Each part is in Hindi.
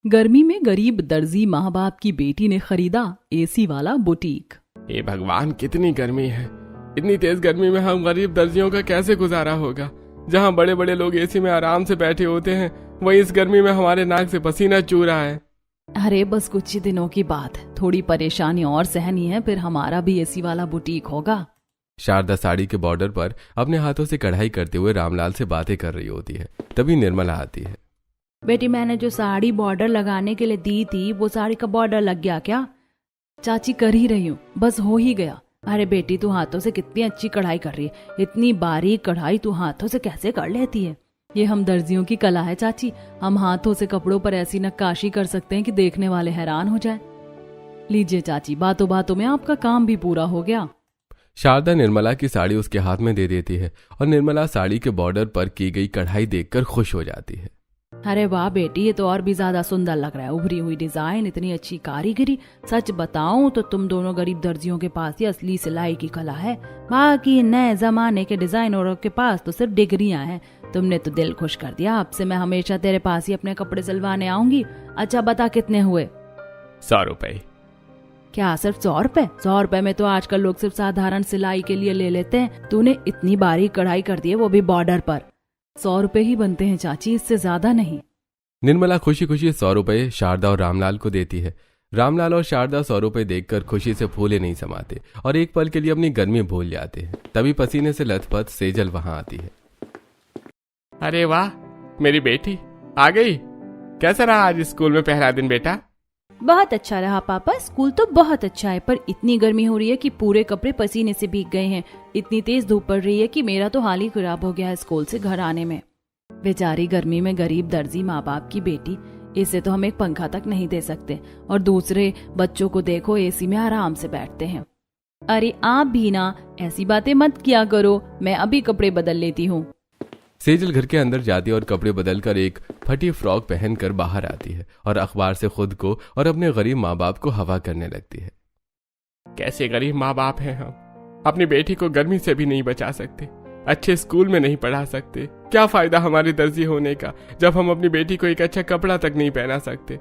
गर्मी में गरीब दर्जी माँ बाप की बेटी ने खरीदा एसी वाला बुटीक। हे भगवान, कितनी गर्मी है। इतनी तेज गर्मी में हम गरीब दर्जियों का कैसे गुजारा होगा। जहाँ बड़े बड़े लोग एसी में आराम से बैठे होते हैं, वहीं इस गर्मी में हमारे नाक से पसीना चू रहा है। अरे बस कुछ ही दिनों की बात है, थोड़ी परेशानी और सहनी है, फिर हमारा भी एसी वाला बुटीक होगा। शारदा साड़ी के बॉर्डर पर अपने हाथों से कढ़ाई करते हुए रामलाल से बातें कर रही होती है। तभी निर्मला आती है। बेटी, मैंने जो साड़ी बॉर्डर लगाने के लिए दी थी, वो साड़ी का बॉर्डर लग गया क्या? चाची, कर ही रही हूँ, बस हो ही गया। अरे बेटी, तू हाथों से कितनी अच्छी कढ़ाई कर रही है। इतनी बारीक कढ़ाई तू हाथों से कैसे कर लेती है? ये हम दर्जियों की कला है चाची। हम हाथों से कपड़ों पर ऐसी नक्काशी कर सकते हैं कि देखने वाले हैरान हो जाए। लीजिए चाची, बातों बातों में आपका काम भी पूरा हो गया। शारदा निर्मला की साड़ी उसके हाथ में दे देती है और निर्मला साड़ी के बॉर्डर पर की गई कढ़ाई देखकर खुश हो जाती है। अरे वाह बेटी, ये तो और भी ज्यादा सुंदर लग रहा है। उभरी हुई डिजाइन, इतनी अच्छी कारीगरी। सच बताऊं तो तुम दोनों गरीब दर्जियों के पास ही असली सिलाई की कला है। बाकी नए जमाने के डिजाइनरों के पास तो सिर्फ डिग्रियां हैं। तुमने तो दिल खुश कर दिया। आपसे मैं हमेशा तेरे पास ही अपने कपड़े सिलवाने आऊंगी। अच्छा बता, कितने हुए? 100 रुपए। क्या सिर्फ 100 रुपए? 100 रुपए में तो आजकल लोग सिर्फ साधारण सिलाई के लिए ले लेते हैं। तूने इतनी बारीक कढ़ाई कर दी है, वो भी बॉर्डर पर। 100 रुपए ही बनते हैं चाची, इससे ज्यादा नहीं। निर्मला खुशी खुशी 100 रुपए शारदा और रामलाल को देती है। रामलाल और शारदा 100 रुपए देखकर खुशी से फूले नहीं समाते और एक पल के लिए अपनी गर्मी भूल जाते हैं। तभी पसीने से लथपथ सेजल वहां आती है। अरे वाह, मेरी बेटी आ गई। कैसा रहा आज स्कूल में पहला दिन बेटा? बहुत अच्छा रहा पापा, स्कूल तो बहुत अच्छा है, पर इतनी गर्मी हो रही है कि पूरे कपड़े पसीने से भीग गए हैं। इतनी तेज धूप पड़ रही है कि मेरा तो हाल ही खराब हो गया है स्कूल से घर आने में। बेचारी गर्मी में गरीब दर्जी माँ बाप की बेटी, इसे तो हम एक पंखा तक नहीं दे सकते, और दूसरे बच्चों को देखो एसी में आराम से बैठते हैं। अरे आप भी ना ऐसी बातें मत किया करो, मैं अभी कपड़े बदल लेती हूँ। सेजल घर के अंदर जाती है और कपड़े बदलकर एक फटी फ्रॉक पहनकर बाहर आती है और अखबार से खुद को और अपने गरीब माँ बाप को हवा करने लगती है। कैसे गरीब माँ बाप हैं हम, अपनी बेटी को गर्मी से भी नहीं बचा सकते, अच्छे स्कूल में नहीं पढ़ा सकते। क्या फायदा हमारे दर्जी होने का जब हम अपनी बेटी को एक अच्छा कपड़ा तक नहीं पहना सकते।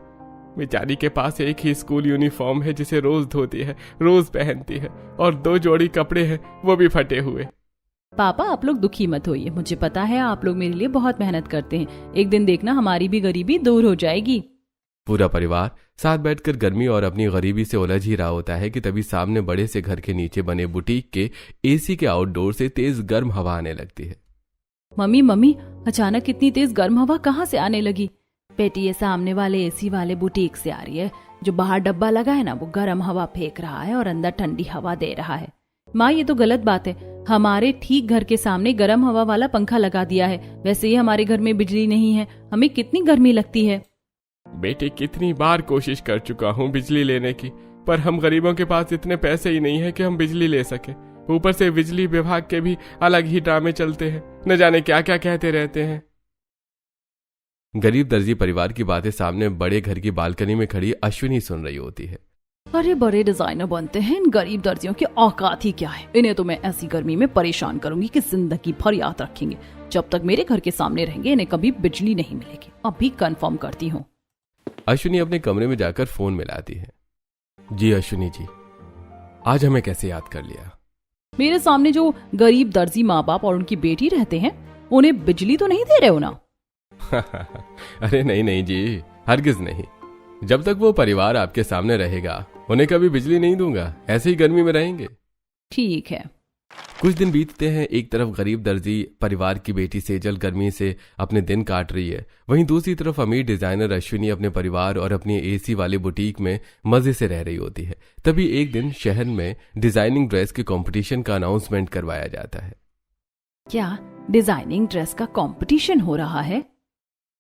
बेचारी के पास एक ही स्कूल यूनिफॉर्म है जिसे रोज धोती है, रोज पहनती है, और 2 जोड़ी कपड़े हैं, वो भी फटे हुए। पापा आप लोग दुखी मत होइए, मुझे पता है आप लोग मेरे लिए बहुत मेहनत करते हैं। एक दिन देखना हमारी भी गरीबी दूर हो जाएगी। पूरा परिवार साथ बैठकर गर्मी और अपनी गरीबी से उलझ ही रहा होता है कि तभी सामने बड़े से घर के नीचे बने बुटीक के एसी के आउटडोर से तेज गर्म हवा आने लगती है। मम्मी, अचानक इतनी तेज गर्म हवा कहाँ से आने लगी? बेटी, ये सामने वाले एसी वाले बुटीक से आ रही है। जो बाहर डब्बा लगा है ना, वो गर्म हवा फेंक रहा है और अंदर ठंडी हवा दे रहा है। माँ, ये तो गलत बात है। हमारे ठीक घर के सामने गर्म हवा वाला पंखा लगा दिया है। वैसे ही हमारे घर में बिजली नहीं है, हमें कितनी गर्मी लगती है। बेटे, कितनी बार कोशिश कर चुका हूँ बिजली लेने की, पर हम गरीबों के पास इतने पैसे ही नहीं है कि हम बिजली ले सके। ऊपर से बिजली विभाग के भी अलग ही ड्रामे चलते हैं, न जाने क्या क्या कहते रहते हैं। गरीब दर्जी परिवार की बातें सामने बड़े घर की बालकनी में खड़ी अश्विनी सुन रही होती है। अरे बड़े डिजाइनर बनते हैं, इन गरीब दर्जियों की औकात ही क्या है। इन्हें तो मैं ऐसी गर्मी में परेशान करूंगी कि जिंदगी भर याद रखेंगे। जब तक मेरे घर के सामने रहेंगे, इन्हें कभी बिजली नहीं मिलेगी। अभी कंफर्म करती हूँ। अश्विनी अपने कमरे में जाकर फोन मिलाती है। जी अश्विनी जी, आज हमें कैसे याद कर लिया? मेरे सामने जो गरीब दर्जी माँ बाप और उनकी बेटी रहते हैं, उन्हें बिजली तो नहीं दे रहे हो ना? अरे नहीं जी, हरगिज नहीं। जब तक वो परिवार आपके सामने रहेगा, उन्हें कभी बिजली नहीं दूंगा। ऐसे ही गर्मी में रहेंगे। ठीक है। कुछ दिन बीतते हैं। एक तरफ गरीब दर्जी परिवार की बेटी सेजल गर्मी से अपने दिन काट रही है, वहीं दूसरी तरफ अमीर डिजाइनर अश्विनी अपने परिवार और अपनी एसी वाले बुटीक में मजे से रह रही होती है। तभी एक दिन शहर में डिजाइनिंग ड्रेस के कंपटीशन का अनाउंसमेंट करवाया जाता है। क्या डिजाइनिंग ड्रेस का कंपटीशन हो रहा है?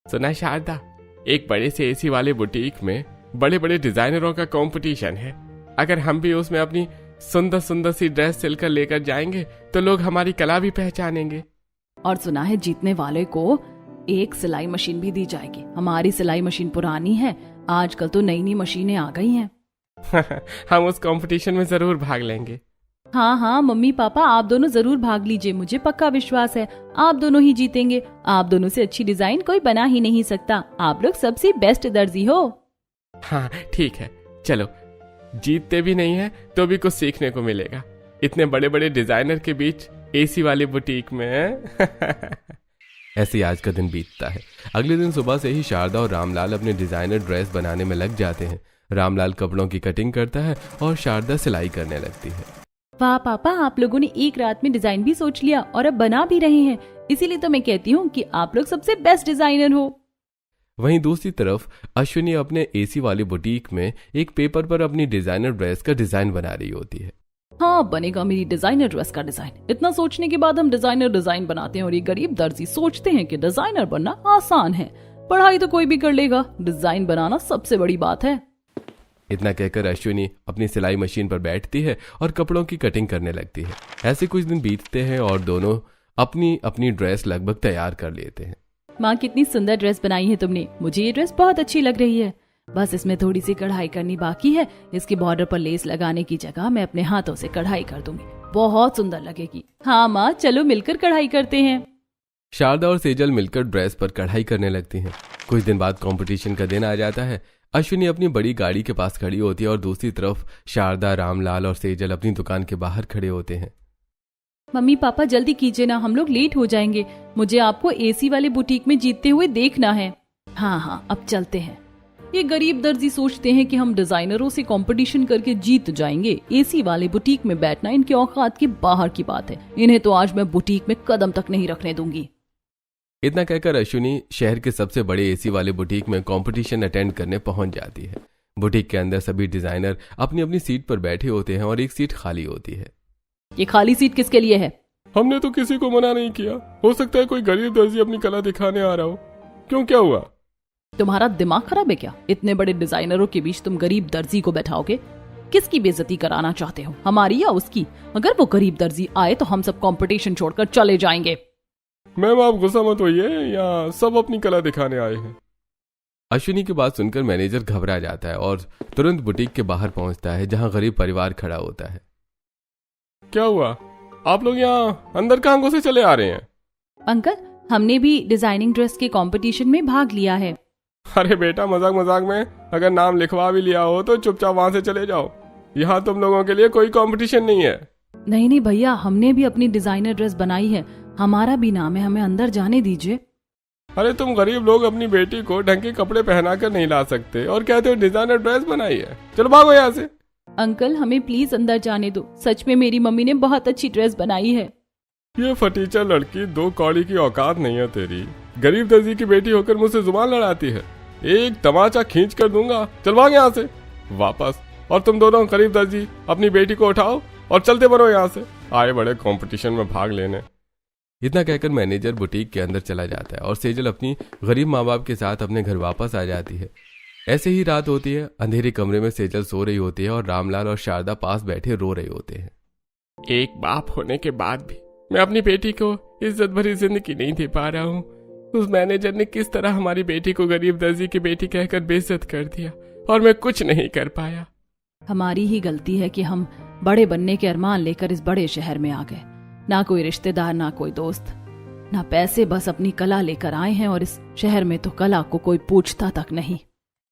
सुना शारदा, एक बड़े से एसी वाले बुटीक में बड़े बड़े डिजाइनरों का कंपटीशन है। अगर हम भी उसमें अपनी सुंदर सुंदर सी ड्रेस सिलकर लेकर जाएंगे तो लोग हमारी कला भी पहचानेंगे। और सुना है जीतने वाले को एक सिलाई मशीन भी दी जाएगी। हमारी सिलाई मशीन पुरानी है, आजकल तो नई नई मशीनें आ गई हैं। हम उस कंपटीशन में जरूर भाग लेंगे। हाँ हाँ मम्मी पापा, आप दोनों जरूर भाग लीजिए, मुझे पक्का विश्वास है आप दोनों ही जीतेंगे। आप दोनों से अच्छी डिजाइन कोई बना ही नहीं सकता। आप लोग सबसे बेस्ट दर्जी हो। हाँ ठीक है, चलो। जीतते भी नहीं है तो भी कुछ सीखने को मिलेगा, इतने बड़े बड़े डिजाइनर के बीच एसी वाली बुटीक में। ऐसे ही आज का दिन बीतता है। अगले दिन सुबह से ही शारदा और रामलाल अपने डिजाइनर ड्रेस बनाने में लग जाते हैं। रामलाल कपड़ों की कटिंग करता है और शारदा सिलाई करने लगती है। वाह पापा, आप लोगों ने एक रात में डिजाइन भी सोच लिया और अब बना भी रहे हैं। इसीलिए तो मैं कहती हूँ कि आप लोग सबसे बेस्ट डिजाइनर हो। वहीं दूसरी तरफ अश्विनी अपने एसी वाली बुटीक में एक पेपर पर अपनी डिजाइनर ड्रेस का डिजाइन बना रही होती है। हाँ, बनेगा मेरी डिजाइनर ड्रेस का डिजाइन। इतना सोचने के बाद हम डिजाइनर डिजाइन बनाते हैं और ये गरीब दर्जी सोचते हैं कि डिजाइनर बनना आसान है। पढ़ाई तो कोई भी कर लेगा, डिजाइन बनाना सबसे बड़ी बात है। इतना कहकर अश्विनी अपनी सिलाई मशीन पर बैठती है और कपड़ों की कटिंग करने लगती है। ऐसे कुछ दिन बीतते हैं और दोनों अपनी अपनी ड्रेस लगभग तैयार कर लेते हैं। माँ, कितनी सुंदर ड्रेस बनाई है तुमने, मुझे ये ड्रेस बहुत अच्छी लग रही है। बस इसमें थोड़ी सी कढ़ाई करनी बाकी है। इसकी बॉर्डर पर लेस लगाने की जगह मैं अपने हाथों से कढ़ाई कर दूंगी, बहुत सुंदर लगेगी। हाँ माँ, चलो मिलकर कढ़ाई करते हैं। शारदा और सेजल मिलकर ड्रेस पर कढ़ाई करने लगती हैं। कुछ दिन बाद कंपटीशन का दिन आ जाता है। अश्विनी अपनी बड़ी गाड़ी के पास खड़ी होती है और दूसरी तरफ शारदा, रामलाल और सेजल अपनी दुकान के बाहर खड़े होते हैं। मम्मी पापा जल्दी कीजिए ना, हम लोग लेट हो जाएंगे। मुझे आपको एसी वाले बुटीक में जीतते हुए देखना है। हाँ हाँ, अब चलते हैं। ये गरीब दर्जी सोचते हैं कि हम डिजाइनरों से कंपटीशन करके जीत जाएंगे। एसी वाले बुटीक में बैठना इनके औकात के बाहर की बात है। इन्हें तो आज मैं बुटीक में कदम तक नहीं रखने दूंगी। इतना कहकर अश्विनी शहर के सबसे बड़े एसी वाले बुटीक में कंपटीशन अटेंड करने पहुंच जाती है। बुटीक के अंदर सभी डिजाइनर अपनी अपनी सीट पर बैठे होते हैं और एक सीट खाली होती है। ये खाली सीट किसके लिए है? हमने तो किसी को मना नहीं किया, हो सकता है कोई गरीब दर्जी अपनी कला दिखाने आ रहा हो। क्यों, क्या हुआ? तुम्हारा दिमाग खराब है क्या? इतने बड़े डिजाइनरों के बीच तुम गरीब दर्जी को बैठाओगे? किसकी बेइज्जती कराना चाहते हो, हमारी या उसकी? अगर वो गरीब दर्जी आए तो हम सब कंपटीशन छोड़कर चले जाएंगे। मैम आप गुस्सा मत होइए, या सब अपनी कला दिखाने आए हैं। अश्विनी की बात सुनकर मैनेजर घबरा जाता है और तुरंत बुटीक के बाहर पहुंचता है जहां गरीब परिवार खड़ा होता है। क्या हुआ, आप लोग यहाँ अंदर कहां घुसे चले आ रहे हैं? अंकल, हमने भी डिजाइनिंग ड्रेस के कंपटीशन में भाग लिया है। अरे बेटा, मजाक मजाक में अगर नाम लिखवा भी लिया हो तो चुपचाप वहां से चले जाओ। यहाँ तुम लोगों के लिए कोई कंपटीशन नहीं है। नहीं नहीं भैया, हमने भी अपनी डिजाइनर ड्रेस बनाई है, हमारा भी नाम है, हमें अंदर जाने दीजिए। अरे तुम गरीब लोग अपनी बेटी को ढंग के कपड़े पहना कर नहीं ला सकते और कहते हो डिजाइनर ड्रेस बनाई है। चलो भागो यहाँ से। अंकल, हमें प्लीज अंदर जाने दो, सच में मेरी मम्मी ने बहुत अच्छी ड्रेस बनाई है। ये फटीचर लड़की, दो कौड़ी की औकात नहीं है तेरी। गरीब दर्जी की बेटी होकर मुझसे जुबान लड़ाती है, एक तमाचा खींच कर दूंगा। चल भाग यहाँ से वापस। और तुम दोनों गरीब दर्जी अपनी बेटी को उठाओ और चलते बनो यहाँ से, आए बड़े कंपटीशन में भाग लेने। इतना कहकर मैनेजर बुटीक के अंदर चला जाता है और सेजल अपनी गरीब माँ बाप के साथ अपने घर वापस आ जाती है। ऐसे ही रात होती है। अंधेरे कमरे में सेजल सो रही होती है और रामलाल और शारदा पास बैठे रो रहे होते हैं। एक बाप होने के बाद भी मैं अपनी बेटी को इज्जत भरी जिंदगी नहीं दे पा रहा हूँ। उस मैनेजर ने किस तरह हमारी बेटी को गरीब दर्जी की बेटी कहकर बेइज्जत कर दिया और मैं कुछ नहीं कर पाया। हमारी ही गलती है कि हम बड़े बनने के अरमान लेकर इस बड़े शहर में आ गए। ना कोई रिश्तेदार, ना कोई दोस्त, ना पैसे, बस अपनी कला लेकर आए हैं और इस शहर में तो कला को कोई पूछता तक नहीं।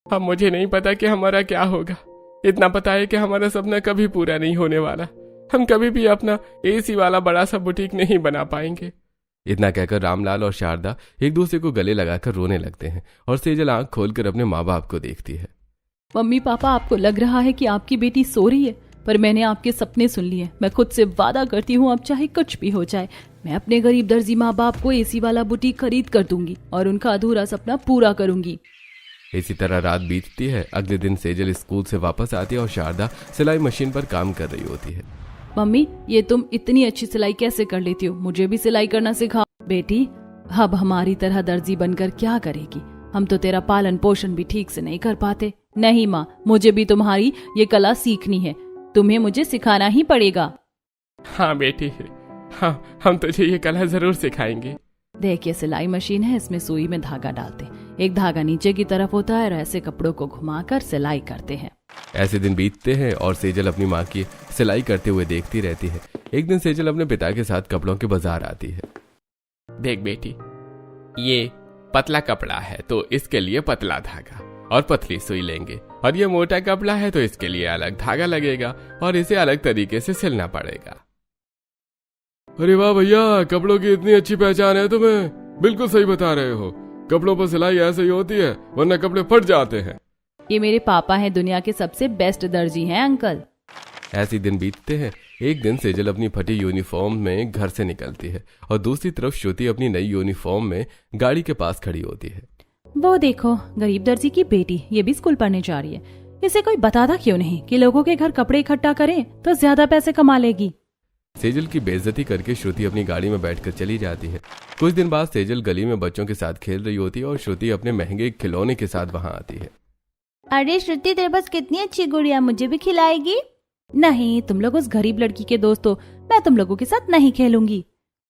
अब मुझे नहीं पता कि हमारा क्या होगा। इतना पता है कि हमारा सपना कभी पूरा नहीं होने वाला। हम कभी भी अपना एसी वाला बड़ा सा बुटीक नहीं बना पाएंगे। इतना कहकर रामलाल और शारदा एक दूसरे को गले लगाकर रोने लगते हैं और सेजल आंख खोलकर अपने माँ बाप को देखती है। मम्मी पापा, आपको लग रहा है कि आपकी बेटी सो रही है, पर मैंने आपके सपने सुन लिए। मैं खुद से वादा करती हूँ, अब चाहे कुछ भी हो जाए, मैं अपने गरीब दर्जी माँ बाप को एसी वाला बुटीक खरीद कर दूंगी और उनका अधूरा सपना पूरा करूंगी। इसी तरह रात बीतती है। अगले दिन सेजल स्कूल से वापस आती है और शारदा सिलाई मशीन पर काम कर रही होती है। मम्मी, ये तुम इतनी अच्छी सिलाई कैसे कर लेती हो? मुझे भी सिलाई करना सिखाओ। बेटी, अब हमारी तरह दर्जी बनकर क्या करेगी? हम तो तेरा पालन पोषण भी ठीक से नहीं कर पाते। नहीं माँ, मुझे भी तुम्हारी ये कला सीखनी है, तुम्हें मुझे सिखाना ही पड़ेगा। हाँ बेटी, हाँ, हम तुझे ये कला जरूर सिखाएंगे। देखिए, सिलाई मशीन है, इसमें सुई में धागा डालते, एक धागा नीचे की तरफ होता है और ऐसे कपड़ों को घुमाकर सिलाई करते हैं। ऐसे दिन बीतते हैं और सेजल अपनी माँ की सिलाई करते हुए देखती रहती है। एक दिन सेजल अपने पिता के साथ कपड़ों के बाजार आती है। देख बेटी, ये पतला कपड़ा है तो इसके लिए पतला धागा और पतली सुई लेंगे, और ये मोटा कपड़ा है तो इसके लिए अलग धागा लगेगा और इसे अलग तरीके से सिलना पड़ेगा। अरे वाह भैया, कपड़ों की इतनी अच्छी पहचान है तुम्हें। बिल्कुल सही बता रहे हो। कपड़ों पर सिलाई ऐसे ही होती है, वरना कपड़े फट जाते हैं। ये मेरे पापा हैं, दुनिया के सबसे बेस्ट दर्जी हैं अंकल। ऐसे दिन बीतते हैं। एक दिन सेजल अपनी फटी यूनिफॉर्म में घर से निकलती है और दूसरी तरफ श्रुति अपनी नई यूनिफॉर्म में गाड़ी के पास खड़ी होती है। वो देखो, गरीब दर्जी की बेटी, ये भी स्कूल पढ़ने जा रही है। इसे कोई बताता क्यों नहीं कि लोगों के घर कपड़े इकट्ठा करें तो ज्यादा पैसे कमा लेगी। सेजल की बेइज्जती करके श्रुति अपनी गाड़ी में बैठकर चली जाती है। कुछ दिन बाद सेजल गली में बच्चों के साथ खेल रही होती है और श्रुति अपने महंगे खिलौने के साथ वहां आती है। अरे श्रुति, तेरे पास कितनी अच्छी गुड़िया, मुझे भी खिलाएगी? नहीं, तुम लोग उस गरीब लड़की के दोस्त हो, मैं तुम लोगों के साथ नहीं खेलूंगी।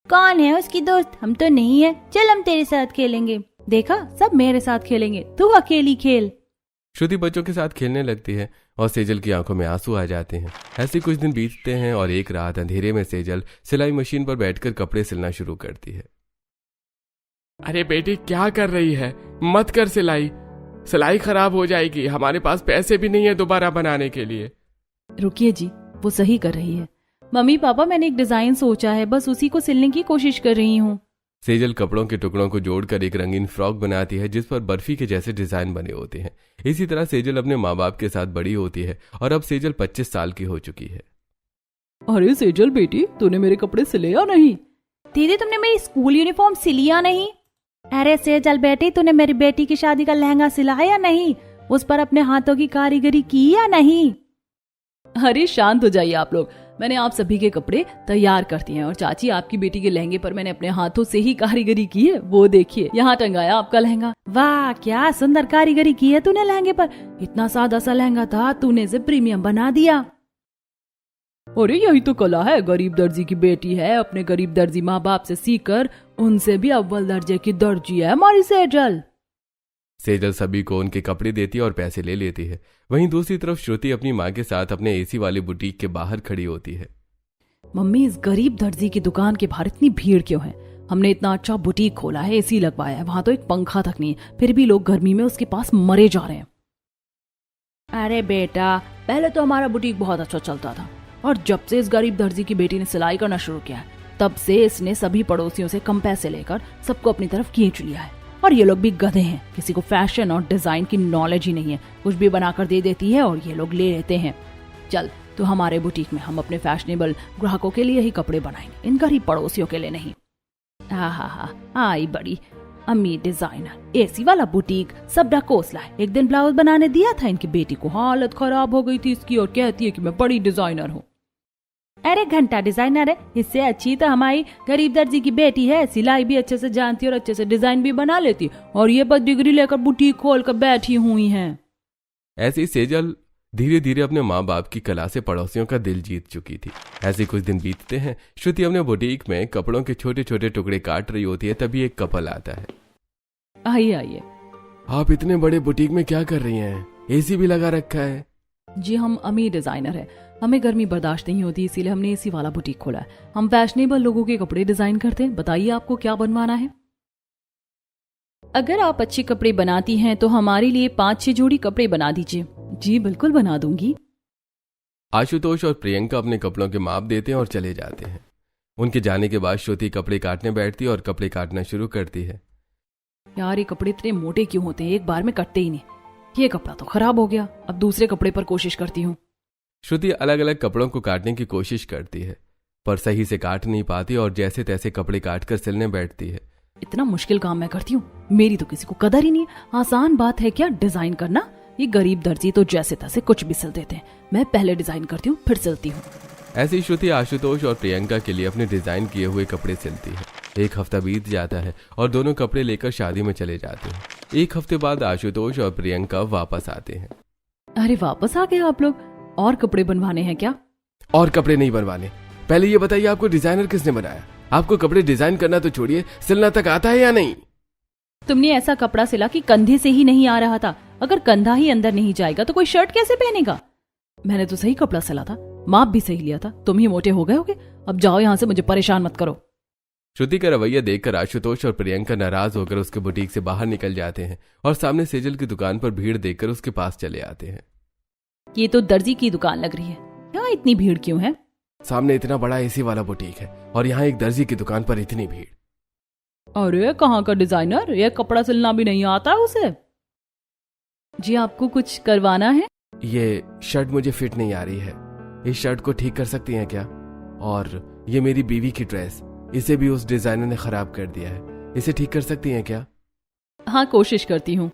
कौन है उसकी दोस्त? हम तो नहीं है, चल हम तेरे साथ खेलेंगे। देखा, सब मेरे साथ खेलेंगे, तू अकेली खेल। श्रुति बच्चों के साथ खेलने लगती है और सेजल की आंखों में आंसू आ जाते हैं। ऐसे कुछ दिन बीतते हैं और एक रात अंधेरे में सेजल सिलाई मशीन पर बैठकर कपड़े सिलना शुरू करती है। अरे बेटी, क्या कर रही है? मत कर सिलाई खराब हो जाएगी। हमारे पास पैसे भी नहीं है दोबारा बनाने के लिए। रुकिए जी, वो सही कर रही है। मम्मी पापा, मैंने एक डिजाइन सोचा है, बस उसी को सिलने की कोशिश कर रही हूँ। सेजल कपड़ों के टुकड़ों को जोड़कर एक रंगीन फ्रॉक बनाती है जिस पर बर्फी के जैसे डिजाइन बने होते हैं। इसी तरह सेजल अपने माँ बाप के साथ बड़ी होती है और अब सेजल 25 साल की हो चुकी है। अरे सेजल बेटी, तूने मेरे कपड़े सिले या नहीं? दीदी, तुमने मेरी स्कूल यूनिफॉर्म सिली या नहीं? अरे सेजल बेटी, तूने मेरी बेटी की शादी का लहंगा सिलाया या नहीं? उस पर अपने हाथों की कारीगरी की या नहीं? अरे शांत हो जाइए आप लोग, मैंने आप सभी के कपड़े तैयार कर दिए हैं और चाची, आपकी बेटी के लहंगे पर मैंने अपने हाथों से ही कारीगरी की है। वो देखिए, यहाँ टंगाया आपका लहंगा। वाह, क्या सुंदर कारीगरी की है तूने लहंगे पर। इतना सादा सा लहंगा था, तूने इसे प्रीमियम बना दिया। अरे यही तो कला है, गरीब दर्जी की बेटी है, अपने गरीब दर्जी माँ बाप से सीखकर उनसे भी अव्वल दर्जे की दर्जी है हमारी सेजल। सेजल सभी को उनके कपड़े देती है और पैसे ले लेती है। वहीं दूसरी तरफ श्रुति अपनी माँ के साथ अपने एसी वाली बुटीक के बाहर खड़ी होती है। मम्मी, इस गरीब दर्जी की दुकान के बाहर इतनी भीड़ क्यों है? हमने इतना अच्छा बुटीक खोला है, एसी लगवाया है, वहां तो एक पंखा तक नहीं है, फिर भी लोग गर्मी में उसके पास मरे जा रहे हैं। अरे बेटा, पहले तो हमारा बुटीक बहुत अच्छा चलता था, और जब से इस गरीब दर्जी की बेटी ने सिलाई करना शुरू किया है, तब से इसने सभी पड़ोसियों से कम पैसे लेकर सबको अपनी तरफ खींच लिया है। और ये लोग भी गधे हैं, किसी को फैशन और डिजाइन की नॉलेज ही नहीं है, कुछ भी बनाकर दे देती है और ये लोग ले लेते हैं। चल तो हमारे बुटीक में हम अपने फैशनेबल ग्राहकों के लिए ही कपड़े बनाएंगे, इन गरीब पड़ोसियों के लिए नहीं। हा, आई बड़ी अम्मी डिजाइनर, एसी वाला बुटीक, सब ढकोसला है। एक दिन ब्लाउज बनाने दिया था इनकी बेटी को, हालत खराब हो गई थी इसकी, और कहती है कि मैं बड़ी डिजाइनर हूँ। अरे घंटा डिजाइनर है, इससे अच्छी तो हमारी गरीब दर्जी की बेटी है, सिलाई भी अच्छे से जानती और अच्छे से डिजाइन भी बना लेती, और ये बस डिग्री लेकर बुटीक खोल कर बैठी हुई है। ऐसी सेजल धीरे धीरे अपने माँ बाप की कला से पड़ोसियों का दिल जीत चुकी थी। ऐसे कुछ दिन बीतते हैं। श्रुति अपने बुटीक में कपड़ों के छोटे छोटे टुकड़े काट रही होती है, तभी एक कपल आता है। आइए। आप इतने बड़े बुटीक में क्या कर रही हैं? एसी भी लगा रखा है। जी, हम अमीर डिजाइनर है, हमें गर्मी बर्दाश्त नहीं होती, इसीलिए हमने एसी वाला बुटीक खोला है। हम फैशनेबल लोगों के कपड़े डिजाइन करते हैं। बताइए आपको क्या बनवाना है? अगर आप अच्छे कपड़े बनाती हैं तो हमारे लिए 5-6 जोड़ी कपड़े बना दीजिए। जी बिल्कुल, बना दूंगी। आशुतोष और प्रियंका अपने कपड़ों के माप देते हैं और चले जाते हैं। उनके जाने के बाद श्रुति कपड़े काटने बैठती है और कपड़े काटना शुरू करती है। यार, ये कपड़े इतने मोटे क्यों होते हैं, एक बार में कटते ही नहीं। ये कपड़ा तो खराब हो गया, अब दूसरे कपड़े पर कोशिश करती हूँ। श्रुति अलग अलग कपड़ों को काटने की कोशिश करती है, पर सही से काट नहीं पाती और जैसे तैसे कपड़े काटकर सिलने बैठती है। इतना मुश्किल काम मैं करती हूँ, मेरी तो किसी को कदर ही नहीं है। आसान बात है क्या डिजाइन करना? ये गरीब दर्जी तो जैसे तैसे कुछ भी सिल देते हैं, मैं पहले डिजाइन करती हूँ फिर सिलती हूँ। ऐसे ही श्रुति आशुतोष और प्रियंका के लिए अपने डिजाइन किए हुए कपड़े सिलती है। एक हफ्ता बीत जाता है और दोनों कपड़े लेकर शादी में चले जाते हैं। एक हफ्ते बाद आशुतोष और प्रियंका वापस आते हैं। अरे वापस आ गए आप लोग? और कपड़े बनवाने हैं क्या? और कपड़े नहीं बनवाने, पहले ये बताइए आपको डिजाइनर किसने बनाया? आपको कपड़े डिजाइन करना तो छोड़िए, सिलना तक आता है या नहीं? तुमने ऐसा कपड़ा सिला कि कंधे से ही नहीं आ रहा था। अगर कंधा ही अंदर नहीं जाएगा तो कोई शर्ट कैसे पहनेगा? मैंने तो सही कपड़ा सिला था, माप भी सही लिया था। तुम ही मोटे हो गए होगे। अब जाओ यहाँ से, मुझे परेशान मत करो। श्रुति का रवैया देखकर आशुतोष और प्रियंका नाराज होकर उसके बुटीक से बाहर निकल जाते हैं और सामने सेजल की दुकान पर भीड़ देखकर उसके पास चले आते हैं। ये तो दर्जी की दुकान लग रही है, यहाँ इतनी भीड़ क्यों है? सामने इतना बड़ा एसी वाला बुटीक है और यहाँ एक दर्जी की दुकान पर इतनी भीड़। अरे कहाँ का डिजाइनर, ये कपड़ा सिलना भी नहीं आता उसे? जी आपको कुछ करवाना है? ये शर्ट मुझे फिट नहीं आ रही है, इस शर्ट को ठीक कर सकती हैं क्या? और ये मेरी बीवी की ड्रेस, इसे भी उस डिजाइनर ने खराब कर दिया है, इसे ठीक कर सकती हैं क्या? हाँ कोशिश करती हूँ।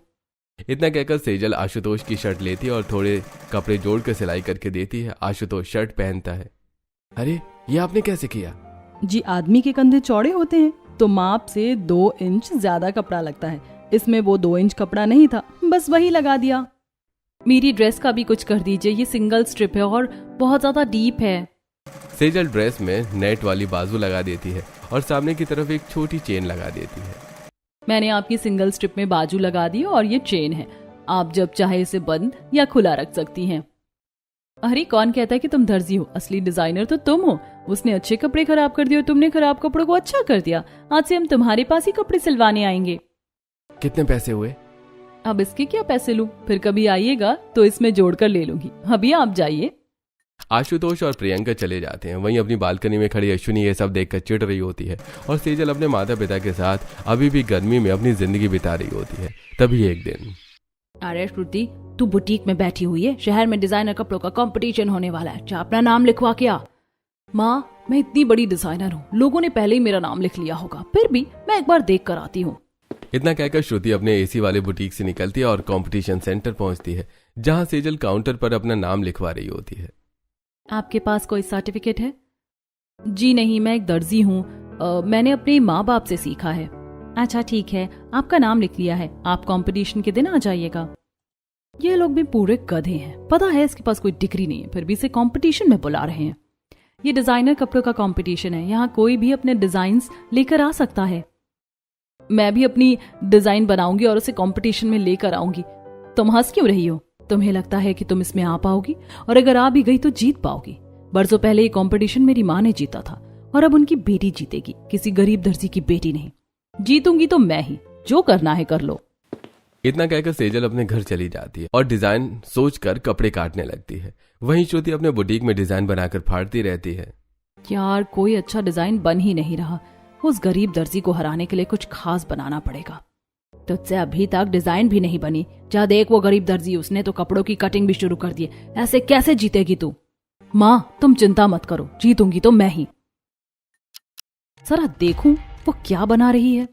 इतना कहकर सेजल आशुतोष की शर्ट लेती है और थोड़े कपड़े जोड़कर सिलाई करके देती है। आशुतोष शर्ट पहनता है। अरे ये आपने कैसे किया? जी आदमी के कंधे चौड़े होते हैं तो माप से 2 इंच ज्यादा कपड़ा लगता है। इसमें वो 2 इंच कपड़ा नहीं था, बस वही लगा दिया। मेरी ड्रेस का भी कुछ कर दीजिए, ये सिंगल स्ट्रिप है और बहुत ज्यादा डीप है। सेजल ड्रेस में नेट वाली बाजू लगा देती है और सामने की तरफ एक छोटी चेन लगा देती है। मैंने आपकी सिंगल स्ट्रिप में बाजू लगा दी और ये चेन है, आप जब चाहे इसे बंद या खुला रख सकती हैं। अरे कौन कहता है कि तुम दर्जी हो? असली डिजाइनर तो तुम हो। उसने अच्छे कपड़े खराब कर दिए और तुमने खराब कपड़ों को अच्छा कर दिया। आज से हम तुम्हारे पास ही कपड़े सिलवाने आएंगे। कितने पैसे हुए? अब इसके क्या पैसे लूं? फिर कभी आइएगा तो इसमें जोड़कर ले लूंगी। अभी आप जाइए। आशुतोष और प्रियंका चले जाते हैं। वहीं अपनी बालकनी में खड़ी अश्विनी ये सब देखकर चिढ़ रही होती है और सेजल अपने माता पिता के साथ अभी भी गर्मी में अपनी जिंदगी बिता रही होती है। तभी एक दिन, अरे श्रुति, तू बुटीक में बैठी हुई है, शहर में डिजाइनर कपड़ों का कंपटीशन होने वाला है, जा अपना नाम लिखवा के आ। माँ मैं इतनी बड़ी डिजाइनर हूँ, लोगों ने पहले ही मेरा नाम लिख लिया होगा, फिर भी मैं एक बार देख कर आती हूँ। इतना कहकर श्रुति अपने एसी वाले बुटीक से निकलती है और कंपटीशन सेंटर पहुंचती है, जहां सेजल काउंटर पर अपना नाम लिखवा रही होती है। आपके पास कोई सर्टिफिकेट है? जी नहीं, मैं एक दर्जी हूँ, मैंने अपने माँ बाप से सीखा है। अच्छा ठीक है, आपका नाम लिख लिया है, आप कंपटीशन के दिन आ जाइएगा। ये लोग भी पूरे गधे हैं, पता है इसके पास कोई डिग्री नहीं है, फिर भी इसे कंपटीशन में बुला रहे हैं। ये डिजाइनर कपड़ों का कंपटीशन है, यहाँ कोई भी अपने डिजाइन्स लेकर आ सकता है। मैं भी अपनी डिजाइन बनाऊंगी और उसे कंपटीशन में लेकर आऊंगी। तुम हंस क्यों रही हो? तुम्हें लगता है कि तुम इसमें आ पाओगी? और अगर आ भी गई तो जीत पाओगी। बरसों पहले ये कंपटीशन मेरी माँ ने जीता था और अब उनकी बेटी जीतेगी, किसी गरीब दर्जी की बेटी नहीं। जीतूंगी तो मैं ही, जो करना है कर लो। इतना कहकर सेजल अपने घर चली जाती है और डिजाइन सोचकर कपड़े काटने लगती है। वहीं श्रुति अपने बुटीक में डिजाइन बनाकर फाड़ती रहती है। यार कोई अच्छा डिजाइन बन ही नहीं रहा, उस गरीब दर्जी को हराने के लिए कुछ खास बनाना पड़ेगा। तुझसे अभी तक डिजाइन भी नहीं बनी, जा देख वो गरीब दर्जी, उसने तो कपड़ों की कटिंग भी शुरू कर दी। ऐसे कैसे जीतेगी तू? माँ तुम चिंता मत करो, जीतूंगी तो मैं ही। जरा देखूं वो क्या बना रही है।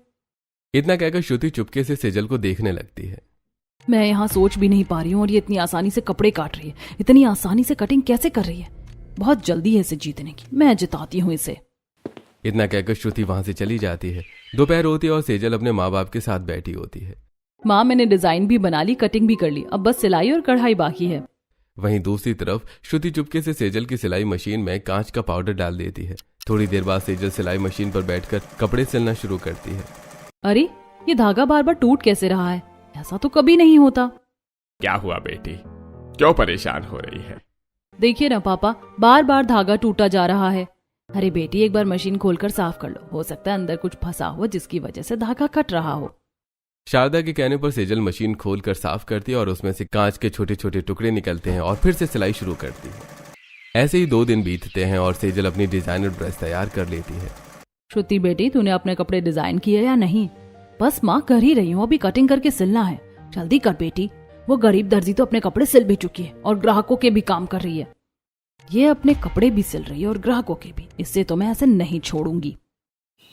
इतना कहकर श्रुति चुपके से सेजल को देखने लगती है। मैं यहाँ सोच भी नहीं पा रही हूँ और ये इतनी आसानी से कपड़े काट रही है, इतनी आसानी से कटिंग कैसे कर रही है? बहुत जल्दी है इसे जीतने की, मैं जिताती हूँ इसे। इतना कहकर श्रुति वहां से चली जाती है। दोपहर होती है और सेजल अपने माँ बाप के साथ बैठी होती है। माँ मैंने डिजाइन भी बना ली, कटिंग भी कर ली, अब बस सिलाई और कढ़ाई बाकी है। वहीं दूसरी तरफ श्रुति चुपके से सेजल की सिलाई मशीन में कांच का पाउडर डाल देती है। थोड़ी देर बाद सेजल सिलाई मशीन पर बैठकर कपड़े सिलना शुरू करती है। अरे ये धागा बार बार टूट कैसे रहा है? ऐसा तो कभी नहीं होता। क्या हुआ बेटी, क्यों परेशान हो रही है? देखिए ना पापा, बार बार धागा टूटा जा रहा है। अरे बेटी एक बार मशीन खोलकर साफ कर लो, हो सकता है अंदर कुछ फंसा हो जिसकी वजह से धागा कट रहा हो। शारदा के कहने पर सेजल मशीन खोलकर साफ करती है और उसमें से कांच के छोटे छोटे टुकड़े निकलते हैं और फिर से सिलाई शुरू करती है। ऐसे ही 2 दिन बीतते हैं और सेजल अपनी डिजाइनर ड्रेस तैयार कर लेती है। श्रुति बेटी तूने अपने कपड़े डिजाइन किए या नहीं? बस माँ कर ही रही हूँ, अभी कटिंग करके सिलना है, जल्दी कर बेटी। वो गरीब दर्जी तो अपने कपड़े सिल भी चुकी है और ग्राहकों के भी काम कर रही है। ये अपने कपड़े भी सिल रही है और ग्राहकों के भी, इससे तो मैं ऐसे नहीं छोड़ूंगी।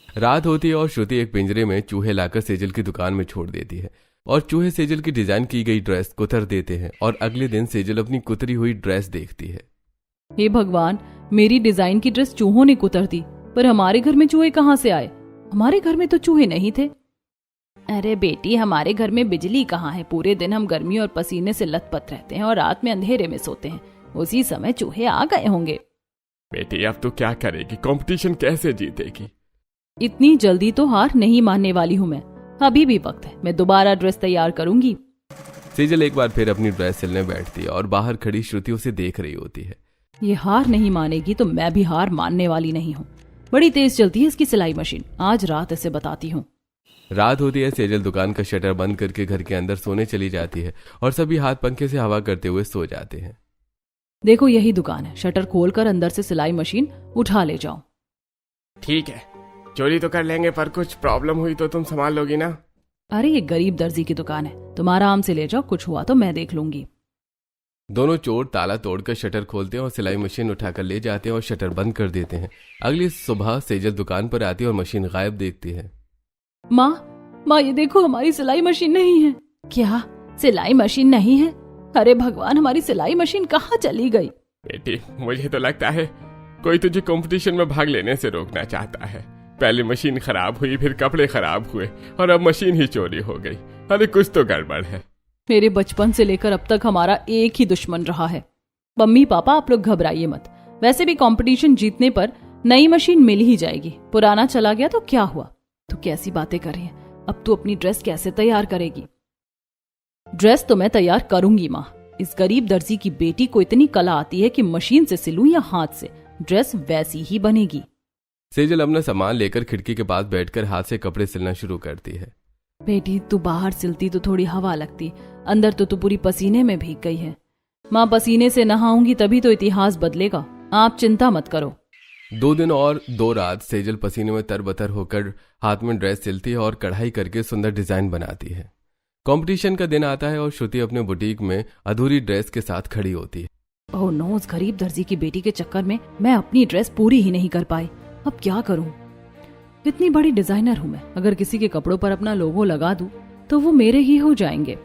रात होती है और श्रुति एक पिंजरे में चूहे लाकर सेजल की दुकान में छोड़ देती है और चूहे सेजल की डिजाइन की गई ड्रेस कुतर देते हैं और अगले दिन सेजल अपनी कुतरी हुई ड्रेस देखती है। हे भगवान, मेरी डिजाइन की ड्रेस चूहों ने कुतर दी, पर हमारे घर में चूहे कहाँ से आए? हमारे घर में तो चूहे नहीं थे। अरे बेटी हमारे घर में बिजली कहाँ है? पूरे दिन हम गर्मी और पसीने से लथपथ रहते हैं और रात में अंधेरे में सोते हैं, उसी समय चूहे आ गए होंगे। बेटी अब तो क्या करेगी, कंपटीशन कैसे जीतेगी? इतनी जल्दी तो हार नहीं मानने वाली हूँ मैं। अभी भी वक्त है, मैं दोबारा ड्रेस तैयार करूंगी। सेजल एक बार फिर अपनी ड्रेस सिलने बैठती है और बाहर खड़ी श्रुति उसे देख रही होती है। ये हार नहीं मानेगी तो मैं भी हार मानने वाली नहीं हूँ। बड़ी तेज चलती है इसकी सिलाई मशीन, आज रात इसे बताती हूँ। रात होती है, सेजल दुकान का शटर बंद करके घर के अंदर सोने चली जाती है और सभी हाथ पंखे से हवा करते हुए सो जाते हैं। देखो यही दुकान है, शटर खोलकर अंदर से सिलाई मशीन उठा ले जाओ। ठीक है, चोरी तो कर लेंगे, पर कुछ प्रॉब्लम हुई तो तुम संभाल लोगी ना? अरे ये गरीब दर्जी की दुकान है, तुम आराम से ले जाओ, कुछ हुआ तो मैं देख लूंगी। दोनों चोर ताला तोड़कर शटर खोलते हैं और सिलाई मशीन उठाकर ले जाते हैं और शटर बंद कर देते हैं। अगली सुबह सेजल दुकान पर आती है और मशीन गायब देखती है। माँ ये देखो, हमारी सिलाई मशीन नहीं है। क्या सिलाई मशीन नहीं है? अरे भगवान, हमारी सिलाई मशीन कहाँ चली गई? बेटी, मुझे तो लगता है कोई तुझे कंपटीशन में भाग लेने से रोकना चाहता है। पहले मशीन खराब हुई, फिर कपड़े खराब हुए और अब मशीन ही चोरी हो गई। अरे कुछ तो गड़बड़ है। मेरे बचपन से लेकर अब तक हमारा एक ही दुश्मन रहा है। मम्मी पापा आप लोग घबराइए मत, वैसे भी कंपटीशन जीतने पर नई मशीन मिल ही जाएगी। पुराना चला गया तो क्या हुआ? तू कैसी बातें कर रही है? अब तू अपनी ड्रेस कैसे तैयार करेगी? ड्रेस तो मैं तैयार करूंगी माँ। इस गरीब दर्जी की बेटी को इतनी कला आती है कि मशीन से सिलूं या हाथ से, ड्रेस वैसी ही बनेगी। सेजल अपना सामान लेकर खिड़की के पास बैठकर हाथ से कपड़े सिलना शुरू करती है। बेटी तू बाहर सिलती तो थोड़ी हवा लगती, अंदर तो तू पूरी पसीने में भीग गई है। माँ पसीने से नहाऊंगी तभी तो इतिहास बदलेगा, आप चिंता मत करो। 2 दिन और 2 रात सेजल पसीने में तरबतर होकर हाथ में ड्रेस सिलती है और कढ़ाई करके सुंदर डिजाइन बनाती है। कंपटीशन का दिन आता है और श्रुति अपने बुटीक में अधूरी ड्रेस के साथ खड़ी होती है। ओह नो, उस गरीब दर्जी की बेटी के चक्कर में मैं अपनी ड्रेस पूरी ही नहीं कर पाई। अब क्या करूं? इतनी बड़ी डिजाइनर हूं मैं, अगर किसी के कपड़ों पर अपना लोगो लगा दूं तो वो मेरे ही हो जाएंगे।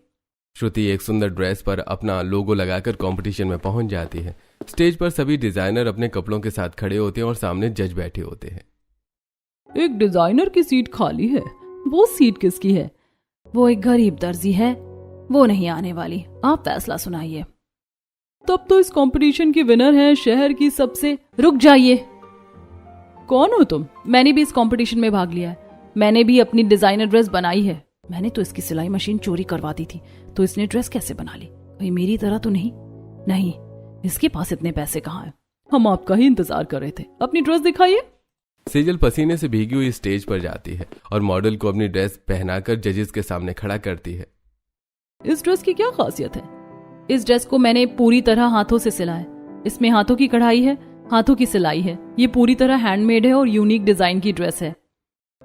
श्रुति एक सुंदर ड्रेस पर अपना लोगो लगाकर कंपटीशन में पहुंच जाती है। स्टेज पर सभी डिजाइनर अपने कपड़ों के साथ खड़े होते हैं और सामने जज बैठे होते हैं। एक डिजाइनर की सीट खाली है, वो सीट किसकी है? वो एक गरीब दर्जी है, वो नहीं आने वाली, आप फैसला सुनाइए। तब तो इस कंपटीशन की विनर है शहर की सबसे। रुक जाइए, कौन हो तुम? मैंने भी इस कंपटीशन में भाग लिया है, मैंने भी अपनी डिजाइनर ड्रेस बनाई है। मैंने तो इसकी सिलाई मशीन चोरी करवा दी थी, तो इसने ड्रेस कैसे बना ली? कहीं मेरी तरह तो नहीं? नहीं, इसके पास इतने पैसे कहाँ हैं? हम आपका ही इंतजार कर रहे थे, अपनी ड्रेस दिखाइए। सेजल पसीने से भीगी हुई स्टेज पर जाती है और मॉडल को अपनी ड्रेस पहनाकर जजेस के सामने खड़ा करती है। इस ड्रेस की क्या खासियत है? इस ड्रेस को मैंने पूरी तरह हाथों से सिला है, इसमें हाथों की कढ़ाई है, हाथों की सिलाई है, ये पूरी तरह हैंडमेड है और यूनिक डिजाइन की ड्रेस है।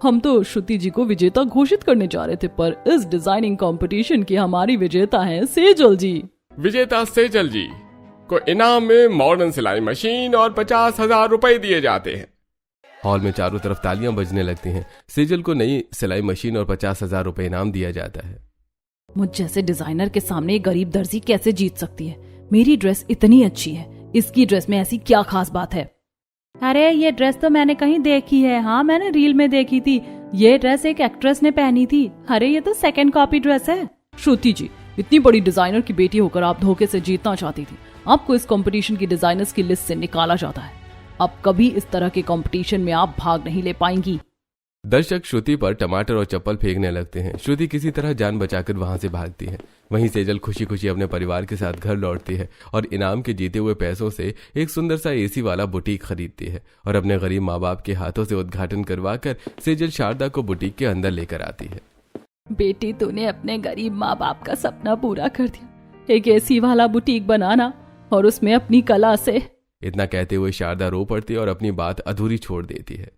हम तो श्रुति जी को विजेता घोषित करने जा रहे थे, पर इस डिजाइनिंग कंपटीशन की हमारी विजेता है सेजल जी। विजेता सेजल जी को इनाम में मॉडर्न सिलाई मशीन और 50,000 रुपए दिए जाते हैं। हॉल में चारों तरफ तालियां बजने लगती हैं। सेजल को नई सिलाई मशीन और 50,000 रुपए इनाम दिया जाता है। मुझ जैसे डिजाइनर के सामने एक गरीब दर्जी कैसे जीत सकती है? मेरी ड्रेस इतनी अच्छी है, इसकी ड्रेस में ऐसी क्या खास बात है? अरे ये ड्रेस तो मैंने कहीं देखी है, हाँ मैंने रील में देखी थी, ये ड्रेस एक एक्ट्रेस ने पहनी थी। अरे ये तो सेकंड कॉपी ड्रेस है। श्रुति जी, इतनी बड़ी डिजाइनर की बेटी होकर आप धोखे से जीतना चाहती थी, आपको इस कंपटीशन की डिजाइनर्स की लिस्ट से निकाला जाता है। अब कभी इस तरह के कंपटीशन में आप भाग नहीं ले पाएंगी। दर्शक श्रुति पर टमाटर और चप्पल फेंकने लगते हैं। श्रुति किसी तरह जान बचाकर वहां से भागती है। वहीं सेजल खुशी खुशी अपने परिवार के साथ घर लौटती है और इनाम के जीते हुए पैसों से एक सुंदर सा एसी वाला बुटीक खरीदती है और अपने गरीब माँ बाप के हाथों से उद्घाटन करवाकर सेजल शारदा को बुटीक के अंदर लेकर आती है। बेटी, तूने अपने गरीब माँ बाप का सपना पूरा कर दिया, एक एसी वाला बुटीक बनाना और उसमें अपनी कला से। इतना कहते हुए शारदा रो पड़ती है और अपनी बात अधूरी छोड़ देती है।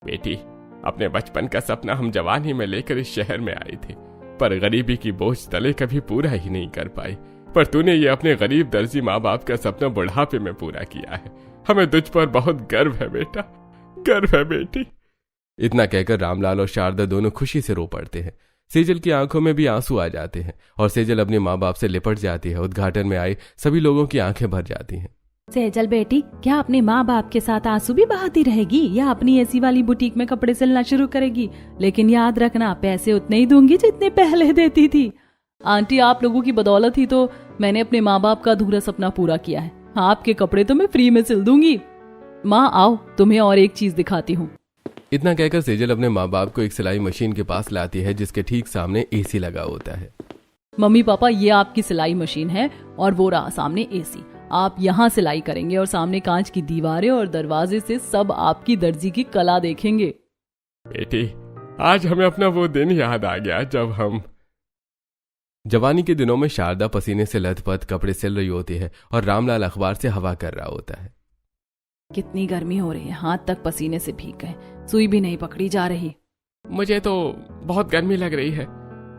बेटी, अपने बचपन का सपना हम जवानी में लेकर इस शहर में आए थे, पर गरीबी की बोझ तले कभी पूरा ही नहीं कर पाई। पर तूने ये अपने गरीब दर्जी माँ बाप का सपना बुढ़ापे में पूरा किया है। हमें तुझ पर बहुत गर्व है बेटा, गर्व है बेटी। इतना कहकर रामलाल और शारदा दोनों खुशी से रो पड़ते हैं। सेजल की आंखों में भी आंसू आ जाते हैं और सेजल अपने माँ बाप से लिपट जाती है। उद्घाटन में आए सभी लोगों की आंखें भर जाती हैं। सेजल बेटी, क्या अपने माँ बाप के साथ आंसू भी बहाती रहेगी या अपनी एसी वाली बुटीक में कपड़े सिलना शुरू करेगी? लेकिन याद रखना, पैसे उतने ही दूंगी जितने पहले देती थी। आंटी, आप लोगों की बदौलत ही तो मैंने अपने माँ बाप का अधूरा सपना पूरा किया है। आपके कपड़े तो मैं फ्री में सिल दूंगी। माँ आओ, तुम्हें और एक चीज दिखाती हूँ। इतना कहकर सेजल अपने माँ बाप को एक सिलाई मशीन के पास लाती है जिसके ठीक सामने एसी लगा होता है। मम्मी पापा, ये आपकी सिलाई मशीन है और वो रहा सामने एसी। आप यहाँ सिलाई करेंगे और सामने कांच की दीवारें और दरवाजे से सब आपकी दर्जी की कला देखेंगे। बेटी, आज हमें अपना वो दिन याद आ गया जब हम। जवानी के दिनों में शारदा पसीने से लथपथ कपड़े सिल रही होती है और रामलाल अखबार से हवा कर रहा होता है। कितनी गर्मी हो रही है, हाथ तक पसीने से भीग गए, सुई भी नहीं पकड़ी जा रही। मुझे तो बहुत गर्मी लग रही है।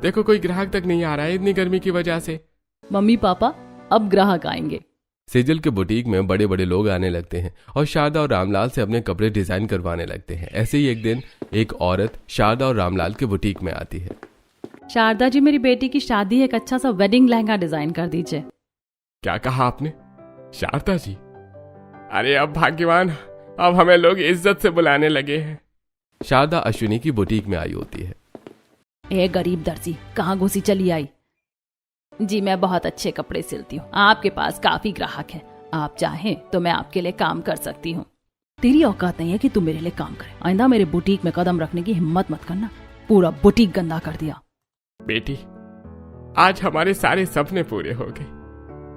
देखो, कोई ग्राहक तक नहीं आ रहा है इतनी गर्मी की वजह से। मम्मी पापा, अब ग्राहक आएंगे। सेजल के बुटीक में बड़े बड़े लोग आने लगते हैं और शारदा और रामलाल से अपने कपड़े डिजाइन करवाने लगते हैं। ऐसे ही एक दिन एक औरत शारदा और रामलाल के बुटीक में आती है। शारदा जी, मेरी बेटी की शादी है, एक अच्छा सा वेडिंग लहंगा डिजाइन कर दीजिए। क्या कहा आपने? शारदा जी? अरे अब भाग्यवान, अब हमें लोग इज्जत से बुलाने लगे हैं। शारदा अश्विनी की बुटीक में आई होती है। ए गरीब दर्जी, कहाँ घुसी चली आई? जी, मैं बहुत अच्छे कपड़े सिलती हूँ, आपके पास काफी ग्राहक है, आप चाहें तो मैं आपके लिए काम कर सकती हूँ। तेरी औकात नहीं है कि तू मेरे लिए काम करे। आइंदा मेरे बुटीक में कदम रखने की हिम्मत मत करना, पूरा बुटीक गंदा कर दिया। बेटी, आज हमारे सारे सपने पूरे हो गए।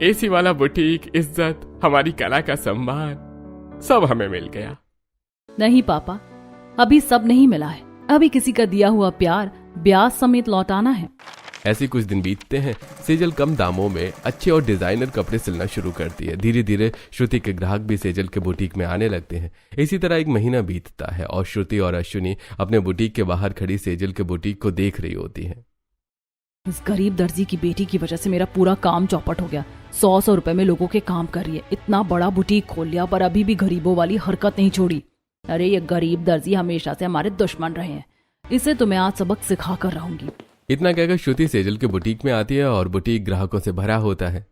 एसी वाला बुटीक, इज्जत, हमारी कला का सम्मान, सब हमें मिल गया। नहीं पापा, अभी सब नहीं मिला है, अभी किसी का दिया हुआ प्यार ब्याज समेत लौटाना है। ऐसे कुछ दिन बीतते हैं। सेजल कम दामों में अच्छे और डिजाइनर कपड़े सिलना शुरू करती है। धीरे धीरे श्रुति के ग्राहक भी सेजल के बुटीक में आने लगते हैं। इसी तरह एक महीना बीतता है और श्रुति और अश्विनी अपने बुटीक के बाहर खड़ी सेजल के बुटीक को देख रही होती हैं। इस गरीब दर्जी की बेटी की वजह से मेरा पूरा काम चौपट हो गया। 100 रुपए में लोगों के काम कर रही है, इतना बड़ा बुटीक खोल लिया पर अभी भी गरीबों वाली हरकत नहीं छोड़ी। अरे ये गरीब दर्जी हमेशा से हमारे दुश्मन रहे हैं, इसे तो मैं आज सबक सिखा कर रहूंगी। इतना कहकर श्रुति सेजल के बुटीक में आती है और बुटीक ग्राहकों से भरा होता है।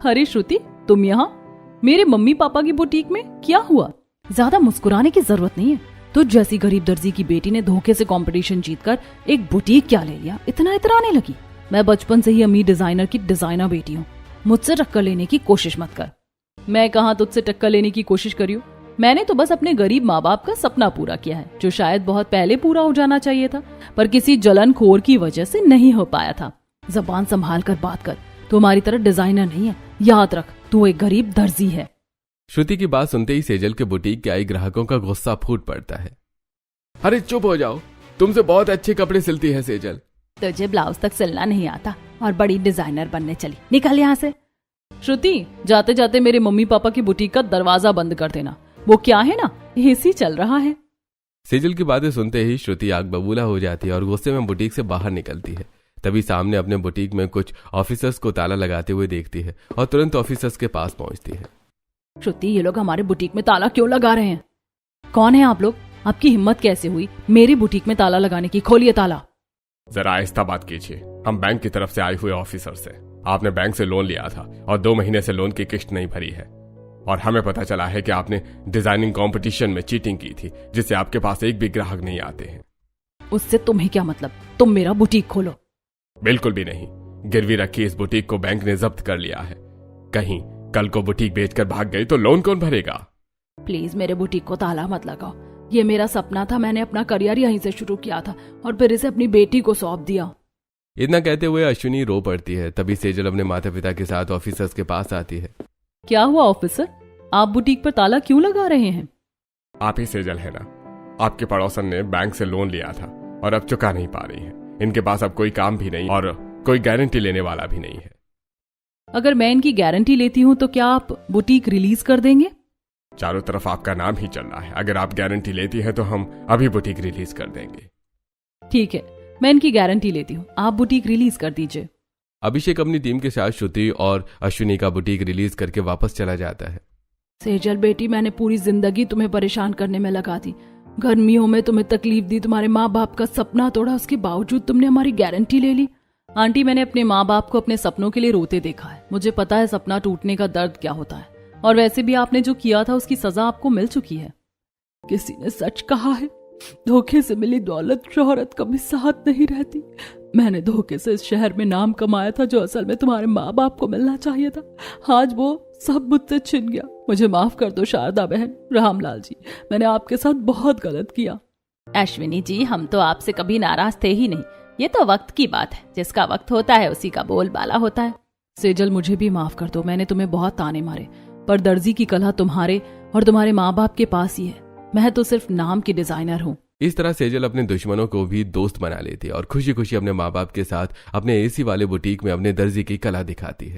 अरे श्रुति, तुम यहाँ मेरे मम्मी पापा की बुटीक में? क्या हुआ? ज्यादा मुस्कुराने की जरूरत नहीं है, तो जैसी गरीब दर्जी की बेटी ने धोखे से कंपटीशन जीतकर एक बुटीक क्या ले लिया, इतना इतराने लगी। मैं बचपन से ही अमीर डिजाइनर की डिजाइनर बेटी हूँ, मुझसे टक्कर लेने की कोशिश मत कर। मैं कहाँ तुझसे टक्कर लेने की कोशिश करी हूँ? मैंने तो बस अपने गरीब माँ बाप का सपना पूरा किया है, जो शायद बहुत पहले पूरा हो जाना चाहिए था, पर किसी जलनखोर की वजह से नहीं हो पाया था। जबान संभाल कर बात कर, तुम्हारी तरह डिजाइनर नहीं है, याद रख, तू एक गरीब दर्जी है। श्रुति की बात सुनते ही सेजल के बुटीक के आई ग्राहकों का गुस्सा फूट पड़ता है। अरे चुप हो जाओ, तुमसे बहुत अच्छे कपड़े सिलती है सेजल। तुझे ब्लाउज तक सिलना नहीं आता और बड़ी डिजाइनर बनने चली, निकल यहाँ से। श्रुति, जाते जाते मेरे मम्मी पापा की बुटीक का दरवाजा बंद कर देना। वो क्या है ना, एसी चल रहा है। सेजल की बातें सुनते ही श्रुति आग बबूला हो जाती है और गुस्से में बुटीक से बाहर निकलती है। तभी सामने अपने बुटीक में कुछ ऑफिसर्स को ताला लगाते हुए देखती है और तुरंत ऑफिसर्स के पास पहुंचती है। श्रुति, ये लोग हमारे बुटीक में ताला क्यों लगा रहे हैं? कौन है आप लोग? आपकी हिम्मत कैसे हुई मेरी बुटीक में ताला लगाने की? खोलिए ताला। जरा आहिस्ता बात कीजिए, हम बैंक की तरफ से आए हुए ऑफिसर से। आपने बैंक से लोन लिया था और 2 महीने से लोन की किस्त नहीं भरी है, और हमें पता चला है कि आपने डिजाइनिंग कंपटीशन में चीटिंग की थी, जिससे आपके पास एक भी ग्राहक नहीं आते हैं। उससे तुम्हें क्या मतलब? तुम मेरा बुटीक खोलो। बिल्कुल भी नहीं, गिरवी रखी इस बुटीक को बैंक ने जब्त कर लिया है। कहीं कल को बुटीक बेचकर भाग गई तो लोन कौन भरेगा? प्लीज मेरे बुटीक को ताला मत लगाओ, ये मेरा सपना था, मैंने अपना करियर यहीं से शुरू किया था और फिर इसे अपनी बेटी को सौंप दिया। इतना कहते हुए अश्विनी रो पड़ती है। तभी सेजल अपने माता पिता के साथ ऑफिसर्स के पास आती है। क्या हुआ ऑफिसर, आप बुटीक पर ताला क्यों लगा रहे हैं? आप ही सेजल है ना? आपके पड़ोसन ने बैंक से लोन लिया था और अब चुका नहीं पा रही है। इनके पास अब कोई काम भी नहीं और कोई गारंटी लेने वाला भी नहीं है। अगर मैं इनकी गारंटी लेती हूँ तो क्या आप बुटीक रिलीज कर देंगे? चारों तरफ आपका नाम ही चल रहा है। अगर आप गारंटी लेती हैं तो हम अभी बुटीक रिलीज कर देंगे। ठीक है, मैं इनकी गारंटी लेती हूँ, आप बुटीक रिलीज कर दीजिए। अभिषेक अपनी टीम के साथ श्रुति और अश्विनी का बुटीक रिलीज करके वापस चला जाता है। सेजल बेटी, मैंने पूरी जिंदगी तुम्हें परेशान करने में लगा दी, गर्मियों में तुम्हें तकलीफ दी, तुम्हारे माँ बाप का सपना तोड़ा, उसके बावजूद तुमने हमारी गारंटी ले ली। आंटी, मैंने अपने माँ बाप को अपने सपनों के लिए रोते देखा है, मुझे पता है सपना टूटने का दर्द क्या होता है, और वैसे भी आपने जो किया था उसकी सजा आपको मिल चुकी है। किसी ने सच कहा है, धोखे से मिली दौलत शोहरत कभी साथ नहीं रहती। मैंने धोखे से इस शहर में नाम कमाया था जो असल में तुम्हारे माँ बाप को मिलना चाहिए था। आज वो सब मुझसे छिन गया। मुझे माफ कर दो शारदा बहन, रामलाल जी, मैंने आपके साथ बहुत गलत किया। अश्विनी जी, हम तो आपसे कभी नाराज थे ही नहीं। ये तो वक्त की बात है, जिसका वक्त होता है उसी का बोलबाला होता है। सेजल, मुझे भी माफ कर दो, मैंने तुम्हें बहुत ताने मारे, पर दर्जी की कला तुम्हारे और तुम्हारे माँ बाप के पास ही है। मैं तो सिर्फ नाम की डिजाइनर हूँ। इस तरह सेजल अपने दुश्मनों को भी दोस्त बना लेती है और खुशी खुशी अपने माँ बाप के साथ अपने एसी वाले बुटीक में अपने दर्जी की कला दिखाती है।